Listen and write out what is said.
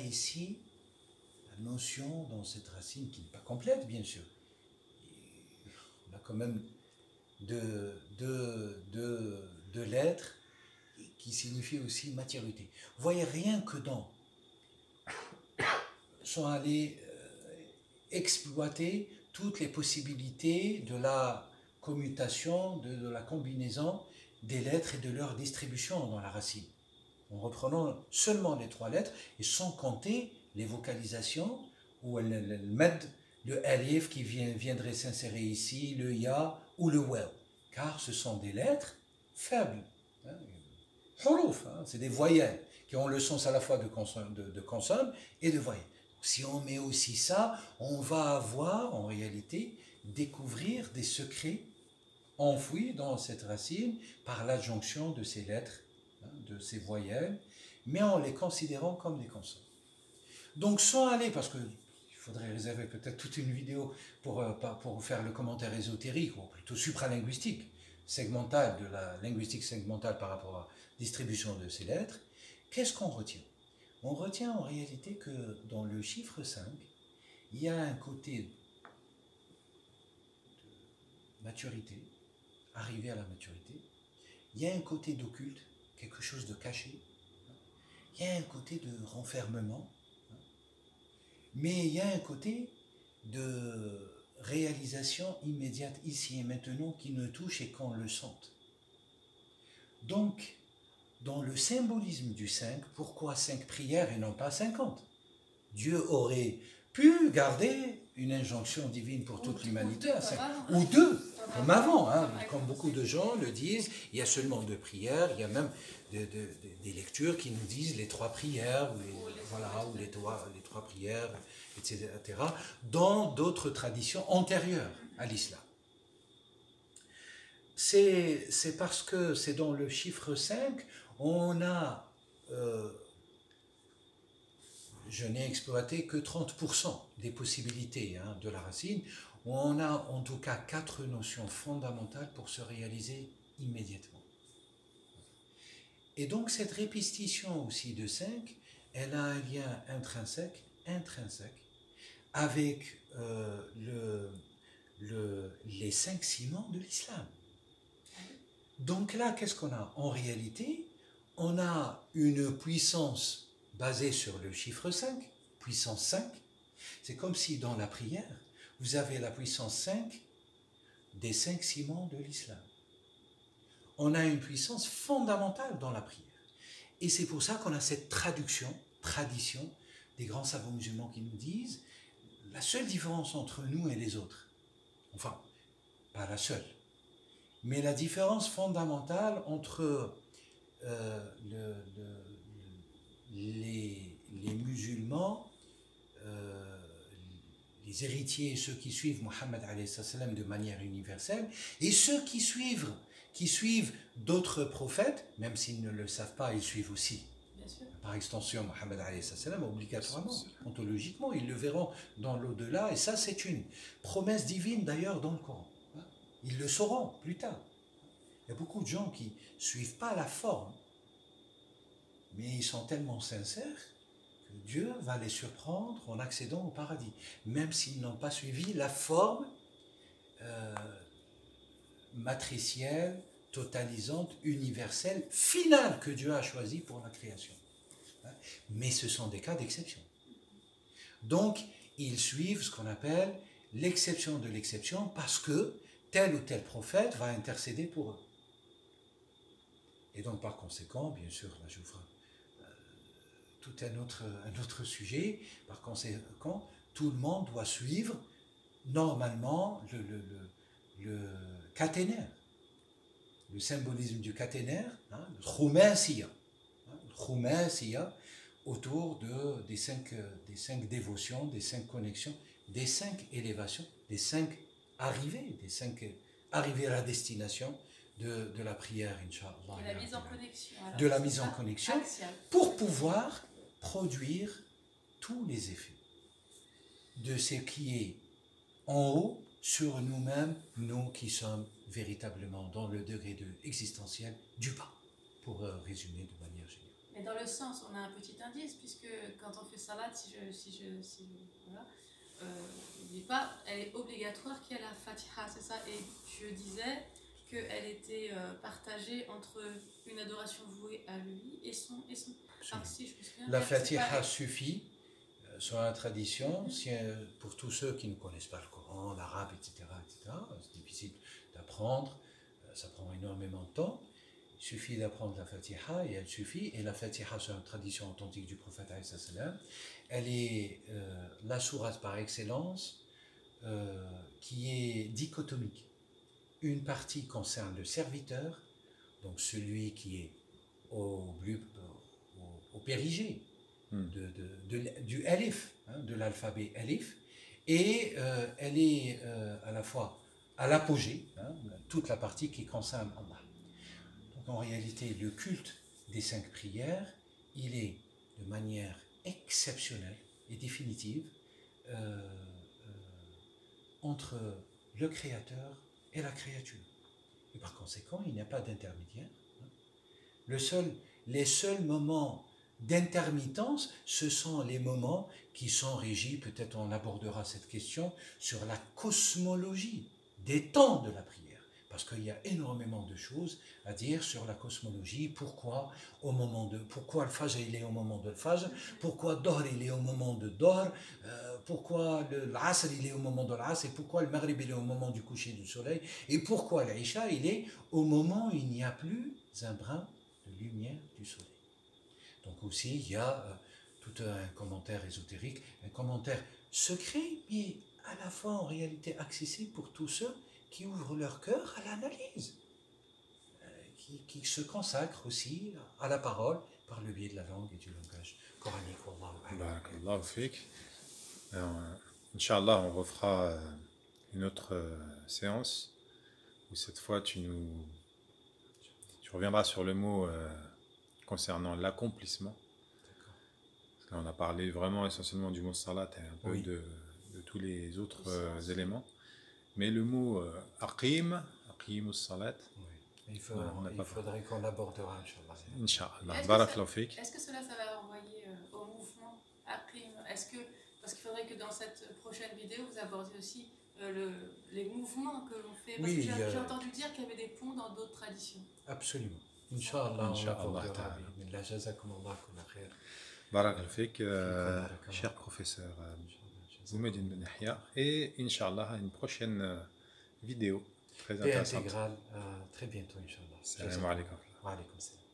ici la notion dans cette racine qui n'est pas complète, bien sûr. On a quand même deux lettres qui signifient aussi maturité. Vous voyez, rien que dans sont allés exploiter toutes les possibilités de la commutation, de la combinaison des lettres et de leur distribution dans la racine. En reprenant seulement les 3 lettres et sans compter les vocalisations ou le med, le alif qui viendrait s'insérer ici, le ya ou le waw, car ce sont des lettres faibles. Huruf, c'est des voyelles qui ont le sens à la fois de consonne et de voyelle. Si on met aussi ça, on va avoir en réalité découvrir des secrets enfouis dans cette racine par l'adjonction de ces lettres, de ces voyelles, mais en les considérant comme des consonnes. Donc sans aller, parce qu'il faudrait réserver peut-être toute une vidéo pour faire le commentaire ésotérique, ou plutôt supralinguistique, segmentale, de la linguistique segmentale par rapport à la distribution de ces lettres, qu'est-ce qu'on retient? On retient en réalité que dans le chiffre 5, il y a un côté de maturité, arriver à la maturité, il y a un côté d'occulte, quelque chose de caché, il y a un côté de renfermement, mais il y a un côté de réalisation immédiate ici et maintenant qui nous touche et qu'on le sente. Donc, dans le symbolisme du 5, pourquoi 5 prières et non pas 50? Dieu aurait pu garder une injonction divine pour toute l'humanité à 5, ou 2, comme avant, comme beaucoup de gens le disent, il y a seulement 2 prières, il y a même des lectures qui nous disent les 3 prières, ou les trois prières, etc., dans d'autres traditions antérieures à l'islam. C'est parce que c'est dans le chiffre 5, on a, je n'ai exploité que 30% des possibilités de la racine, on a en tout cas 4 notions fondamentales pour se réaliser immédiatement. Et donc cette répétition aussi de 5, elle a un lien intrinsèque avec les 5 ciments de l'islam. Donc là, qu'est-ce qu'on a? En réalité, on a une puissance basée sur le chiffre 5, puissance 5. C'est comme si dans la prière, vous avez la puissance 5 des 5 ciments de l'islam. On a une puissance fondamentale dans la prière. Et c'est pour ça qu'on a cette tradition des grands savants musulmans qui nous disent la seule différence entre nous et les autres, enfin, pas la seule, mais la différence fondamentale entre les musulmans, les héritiers et ceux qui suivent Mohammed de manière universelle, et ceux qui suivent d'autres prophètes, même s'ils ne le savent pas, ils suivent aussi. Par extension, Mohammed obligatoirement, ontologiquement, ils le verront dans l'au-delà, et ça c'est une promesse divine d'ailleurs dans le Coran. Ils le sauront plus tard. Il y a beaucoup de gens qui ne suivent pas la forme, mais ils sont tellement sincères que Dieu va les surprendre en accédant au paradis, même s'ils n'ont pas suivi la forme matricielle, totalisante, universelle, finale que Dieu a choisie pour la création. Mais ce sont des cas d'exception. Donc, ils suivent ce qu'on appelle l'exception de l'exception parce que tel ou tel prophète va intercéder pour eux. Et donc, par conséquent, bien sûr, là, je vous ferai tout un autre sujet. Par conséquent, tout le monde doit suivre normalement le caténaire, le symbolisme du caténaire, le khumasiya, autour des cinq dévotions, des 5 connexions, des 5 élévations, des 5 arrivées, des 5 arrivées à la destination de la prière, Inch'Allah. De la mise en connexion. Alors, de la mise en connexion, pour pouvoir produire tous les effets de ce qui est en haut sur nous-mêmes, nous qui sommes véritablement dans le degré existentiel du bas, pour résumer de manière générale. Mais dans le sens, on a un petit indice, puisque quand on fait salat, voilà, n'oublie pas, elle est obligatoire qu'il y ait la Fatiha, c'est ça. Et je disais qu'elle était partagée entre une adoration vouée à lui et son si je me souviens La bien, Fatiha suffit, selon la tradition, pour tous ceux qui ne connaissent pas le Coran, l'arabe, etc., c'est difficile d'apprendre, ça prend énormément de temps. Il suffit d'apprendre la Fatiha et elle suffit. Et la Fatiha, c'est une tradition authentique du prophète, elle est la sourate par excellence qui est dichotomique. Une partie concerne le serviteur, donc celui qui est au périgée du alif, de l'alphabet alif, et elle est à la fois à l'apogée, toute la partie qui concerne Allah. Donc en réalité, le culte des 5 prières, il est de manière exceptionnelle et définitive entre le Créateur et la créature. Et par conséquent, il n'y a pas d'intermédiaire. Les seuls moments d'intermittence, ce sont les moments qui sont régis, peut-être on abordera cette question, sur la cosmologie des temps de la prière. Parce qu'il y a énormément de choses à dire sur la cosmologie, pourquoi le Fajr il est au moment de Fajr, pourquoi Dohr il est au moment de Dohr, pourquoi l'Asr il est au moment de l'Asr, et pourquoi le Maghrib il est au moment du coucher du soleil, et pourquoi l'Isha il est au moment où il n'y a plus un brin de lumière du soleil. Donc aussi, il y a tout un commentaire ésotérique, un commentaire secret, mais à la fois en réalité accessible pour tous ceux qui ouvrent leur cœur à l'analyse, qui se consacrent aussi à la parole par le biais de la langue et du langage coranique. Barakallahu fik. Inch'Allah, on refera une autre séance où cette fois tu reviendras sur le mot concernant l'accomplissement. Parce que là, on a parlé vraiment essentiellement du mot salat et un peu de tous les autres éléments. Mais le mot aqim salat, il faudrait qu'on l'abordera, Inch'Allah. Barakallahu fik. Est-ce que cela, ça va renvoyer au mouvement aqim? Parce qu'il faudrait que dans cette prochaine vidéo, vous abordiez aussi les mouvements que l'on fait. Parce que j'ai entendu dire qu'il y avait des ponts dans d'autres traditions. Absolument. Inch'Allah, on l'abordera. Barakallahu fik, cher professeur Boumediene Ben Yahya, et Inch'Allah à une prochaine vidéo très intéressante. Intégrale, très bientôt, Inch'Allah. Salam alaikum. Wa alaikum salam.